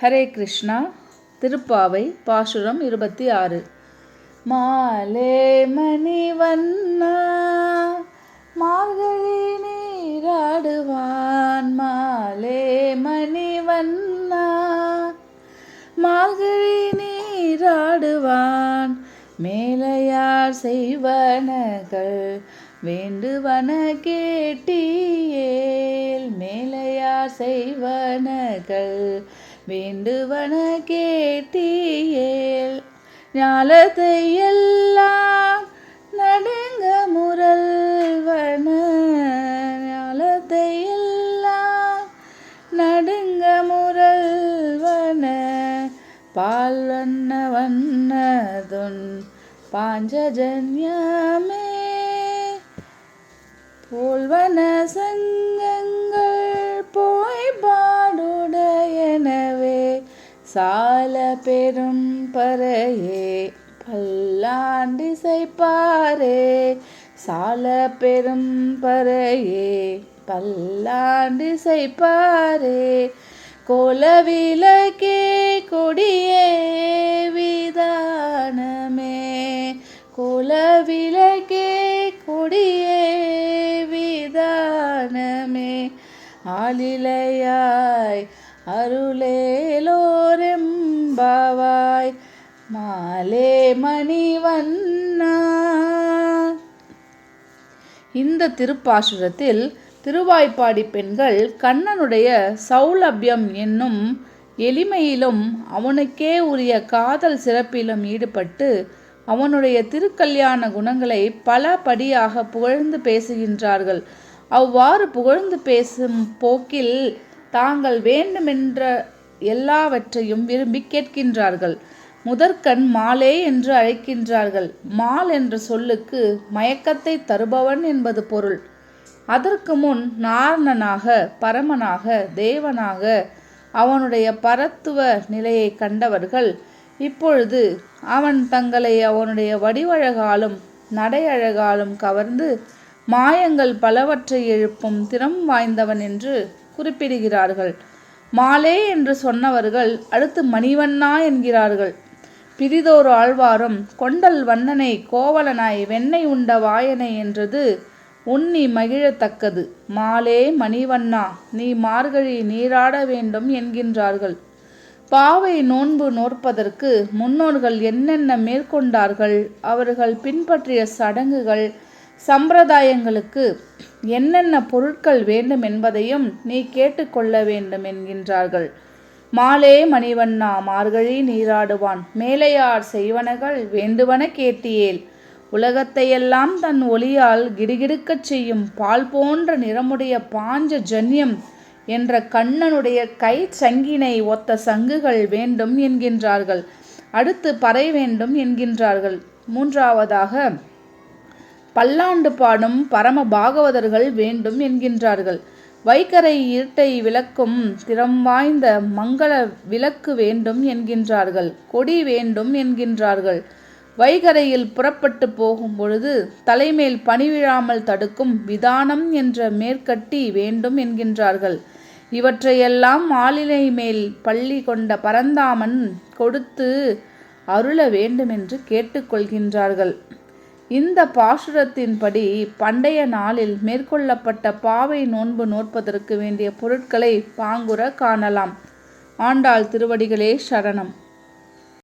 ஹரே கிருஷ்ணா. திருப்பாவை பாசுரம் 26. மாலே மணிவண்ணா மார்கழி நீராடுவான், மாலே மணிவண்ணா மார்கழி நீராடுவான், மேலையார் செய்வனகள் வேண்டுவன கேட்டியேல், மேலையார் செய்வனகள் வேண்டுவன கேட்டியேல், ஞாலத்தை எல்லாம் நடுங்க முரல்வன, ஞாலத்தை எல்லாம் நடுங்க முரல்வன, பால் வண்ண வண்ணதுன் பாஞ்சஜன்யமே போல்வன சங்கங்கள் போய் பாடுடையனவே, சால பெரும் பறையே பல்லாண்டிசைப்பாரே, சால பெரும் பறையே பல்லாண்டிசைப்பாரே, கோலவிளக்கே கொடியே விதானமே, கோலவிளக்கே கொடியே விதானமே, ஆலிலையாய் அருளேலோரெம்பாவாய், மாலே மணிவண்ணா. இந்த திருப்பாசுரத்தில் திருவாய்ப்பாடி பெண்கள் கண்ணனுடைய சௌலபியம் என்னும் எளிமையிலும் அவனுக்கே உரிய காதல் சிறப்பிலும் ஈடுபட்டு அவனுடைய திருக்கல்யாண குணங்களை பல படியாக புகழ்ந்து பேசுகின்றார்கள். அவ்வாறு புகழ்ந்து பேசும் போக்கில் தாங்கள் வேண்டுமென்ற எல்லாவற்றையும் விரும்பி கேட்கின்றார்கள். முதற்கண் மாலே என்று அழைக்கின்றார்கள். மால் என்ற சொல்லுக்கு மயக்கத்தை தருபவன் என்பது பொருள். அதற்கு முன் நாரணனாக, பரமனாக, தேவனாக அவனுடைய பரத்துவ நிலையை கண்டவர்கள் இப்பொழுது அவன் தங்களை அவனுடைய வடிவழகாலும் நடையழகாலும் கவர்ந்து மாயங்கள் பலவற்றை எழுப்பும் திறம் வாய்ந்தவன் என்று குறிப்பிடுகிறார்கள். மாலே என்று சொன்னவர்கள் அடுத்து மணிவண்ணா என்கிறார்கள். பிரிதோர் ஆழ்வாரும் கொண்டல் வண்ணனை கோவலனாய் வெண்ணெய் உண்ட வாயனை என்றது உண்ணி மகிழத்தக்கது. மாலே மணிவண்ணா நீ மார்கழி நீராட வேண்டும் என்கின்றார்கள். பாவை நோன்பு நோற்பதற்கு முன்னோர்கள் என்னென்ன மேற்கொண்டார்கள், அவர்கள் பின்பற்றிய சடங்குகள் சம்பிரதாயங்களுக்கு என்னென்ன பொருட்கள் வேண்டும் என்பதையும் நீ கேட்டுக்கொள்ள வேண்டும் என்கின்றார்கள். மாலே மணிவண்ணா மார்கழி நீராடுவான், மேலையார் செய்வனகள் வேண்டுவன கேட்டியேல், உலகத்தையெல்லாம் தன் ஒளியால் கிடுகிடுக்கச் செய்யும் பால் போன்ற நிறமுடைய பாஞ்ச ஜன்யம் என்ற கண்ணனுடைய கை சங்கினை ஒத்த சங்குகள் வேண்டும் என்கின்றார்கள். அடுத்து பறை வேண்டும் என்கின்றார்கள். மூன்றாவதாக பல்லாண்டு பாடும் பரம பாகவதர்கள் வேண்டும் என்கின்றார்கள். வைகரை இருட்டை விளக்கும் திறம் வாய்ந்த மங்கள விளக்கு வேண்டும் என்கின்றார்கள். கொடி வேண்டும் என்கின்றார்கள். வைகரையில் புறப்பட்டு போகும் பொழுது தலைமேல் பனி விழாமல் தடுக்கும் விதானம் என்ற மேற்கட்டி வேண்டும் என்கின்றார்கள். இவற்றையெல்லாம் ஆலிலை மேல் பள்ளி கொண்ட பரந்தாமன் கொடுத்து அருள வேண்டுமென்று கேட்டுக்கொள்கின்றார்கள். இந்த பாசுரத்தின்படி பண்டைய நாளில் மேற்கொள்ளப்பட்ட பாவை நோன்பு நோற்பதற்கு வேண்டிய பொருட்களை பாங்குற காணலாம். ஆண்டாள் திருவடிகளே சரணம்.